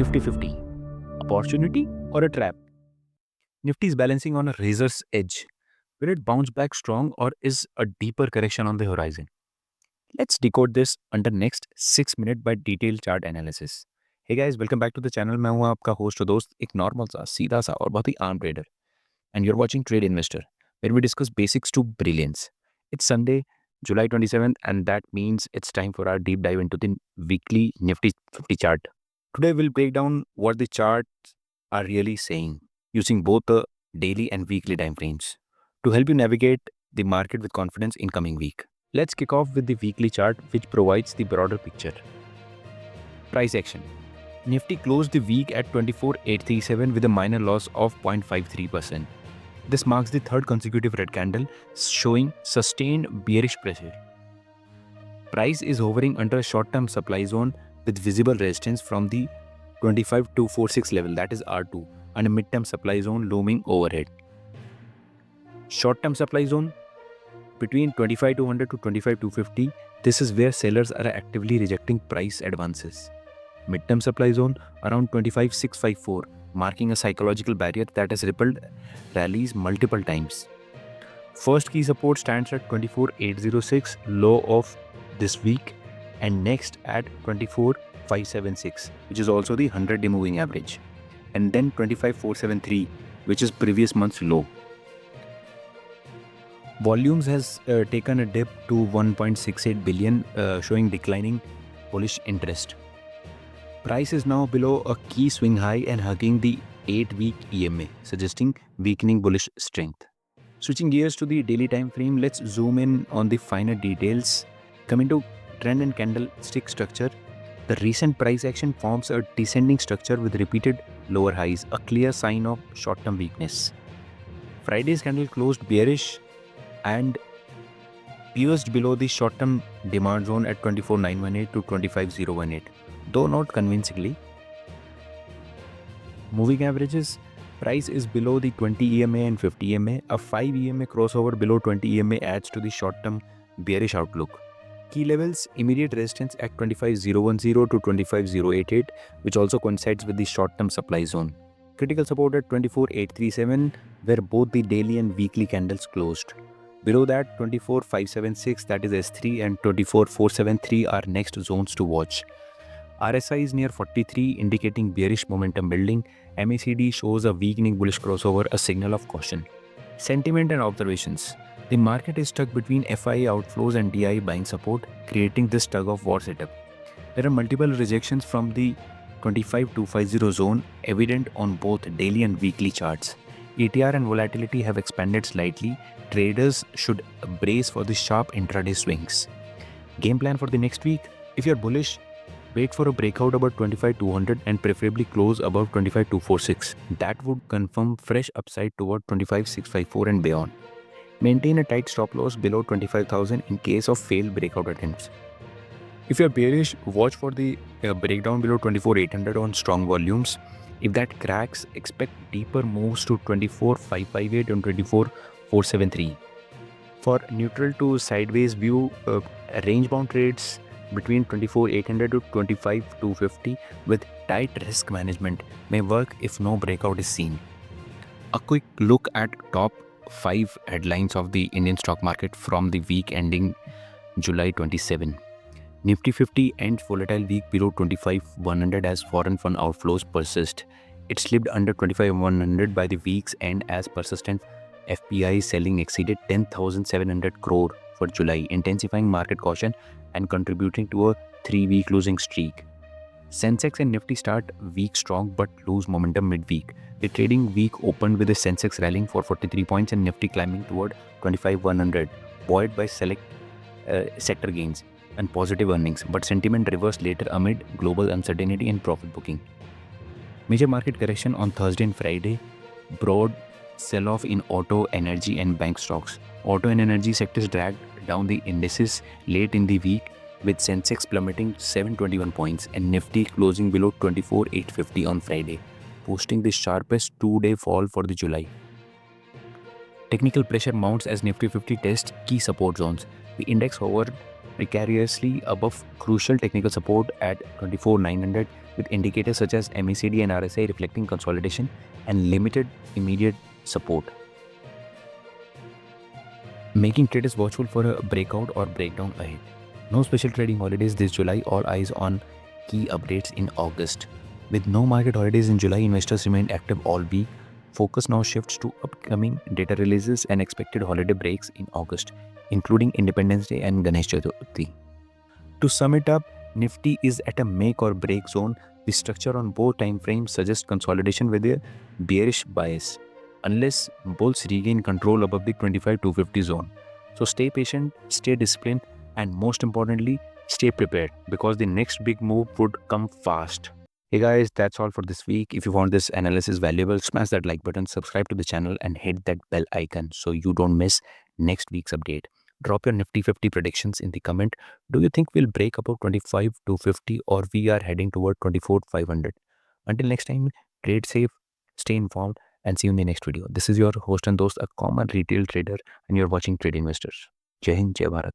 50-50. Opportunity or a trap? Nifty is balancing on a razor's edge. Will it bounce back strong or is a deeper correction on the horizon? Let's decode this under next 6 minutes by detailed chart analysis. Hey guys, welcome back to the channel. मैं हूं आपका host और दोस्त एक normal सा सीधा सा और बहुत ही आम trader and you're watching Trade Investor where we discuss basics to brilliance. It's Sunday, July 27th and that means it's time for our deep dive into the weekly Nifty 50 chart. Today we'll break down what the charts are really saying using both the daily and weekly time frames to help you navigate the market with confidence in coming week. Let's kick off with the weekly chart which provides the broader picture. Price action. Nifty closed the week at 24,837 with a minor loss of 0.53%. This marks the third consecutive red candle showing sustained bearish pressure. Price is hovering under a short-term supply zone with visible resistance from the 25,246 level, that is R2, and a mid-term supply zone looming overhead. Short-term supply zone between 25,200 to 25,250, this is where sellers are actively rejecting price advances. Mid-term supply zone around 25,654, marking a psychological barrier that has repelled rallies multiple times. First key support stands at 24,806, low of this week, and next at 24,576, which is also the 100-day moving average, and then 25,473, which is previous month's low. Volumes has taken a dip to 1.68 billion, showing declining bullish interest. Price is now below a key swing high and hugging the 8-week EMA, suggesting weakening bullish strength. Switching gears to the daily time frame, let's zoom in on the finer details. Coming to trend and candlestick structure, the recent price action forms a descending structure with repeated lower highs, a clear sign of short-term weakness. Friday's candle closed bearish and pierced below the short-term demand zone at 24,918 to 25,018, though not convincingly. Moving averages, price is below the 20 EMA and 50 EMA. A 5 EMA crossover below 20 EMA adds to the short-term bearish outlook. Key levels, immediate resistance at 25,010 to 25,088, which also coincides with the short-term supply zone. Critical support at 24,837, where both the daily and weekly candles closed. Below that, 24,576, that is S3, and 24,473 are next zones to watch. RSI is near 43, indicating bearish momentum building. MACD shows a weakening bullish crossover, a signal of caution. Sentiment and observations. The market is stuck between FIA outflows and DI buying support, creating this tug-of-war setup. There are multiple rejections from the 25,250 zone, evident on both daily and weekly charts. ATR and volatility have expanded slightly. Traders should brace for the sharp intraday swings. Game plan for the next week? If you're bullish, wait for a breakout about 25,200 and preferably close above 25,246. That would confirm fresh upside toward 25,654 and beyond. Maintain a tight stop loss below 25,000 in case of failed breakout attempts. If you're bearish, watch for the breakdown below 24,800 on strong volumes. If that cracks, expect deeper moves to 24,558 and 24,473. For neutral to sideways view, range-bound trades between 24,800 to 25,250 with tight risk management may work if no breakout is seen. A quick look at top 5 headlines of the Indian stock market from the week ending July 27. Nifty 50 ends volatile week below 25,100 as foreign fund outflows persist. It slipped under 25,100 by the week's end as persistent FPI selling exceeded 10,700 crore for July, intensifying market caution and contributing to a 3-week losing streak. Sensex and Nifty start week strong but lose momentum midweek. The trading week opened with the Sensex rallying for 43 points and Nifty climbing toward 25,100, buoyed by select sector gains and positive earnings, but sentiment reversed later amid global uncertainty and profit booking. Major market correction on Thursday and Friday, broad sell-off in auto, energy and bank stocks. Auto and energy sectors dragged down the indices late in the week, with Sensex plummeting 721 points and Nifty closing below 24,850 on Friday, posting the sharpest 2-day fall for the July. Technical pressure mounts as Nifty 50 tests key support zones. The index hovered precariously above crucial technical support at 24,900 with indicators such as MACD and RSI reflecting consolidation and limited immediate support, making traders watchful for a breakout or breakdown ahead. No special trading holidays this July, all eyes on key updates in August. With no market holidays in July, investors remained active all week. Focus now shifts to upcoming data releases and expected holiday breaks in August, including Independence Day and Ganesh Chaturthi. To sum it up, Nifty is at a make or break zone. The structure on both time frames suggests consolidation with a bearish bias, unless bulls regain control above the 25-250 zone. So stay patient, stay disciplined, and most importantly, stay prepared because the next big move would come fast. Hey guys, that's all for this week. If you found this analysis valuable, smash that like button, subscribe to the channel, and hit that bell icon so you don't miss next week's update. Drop your Nifty 50 predictions in the comment. Do you think we'll break above 25-250 or we are heading toward 24,500? Until next time, trade safe, stay informed, and see you in the next video. This is your host and host, a common retail trader, and you're watching Trade Investors. Jai Hind, Jai Bharat.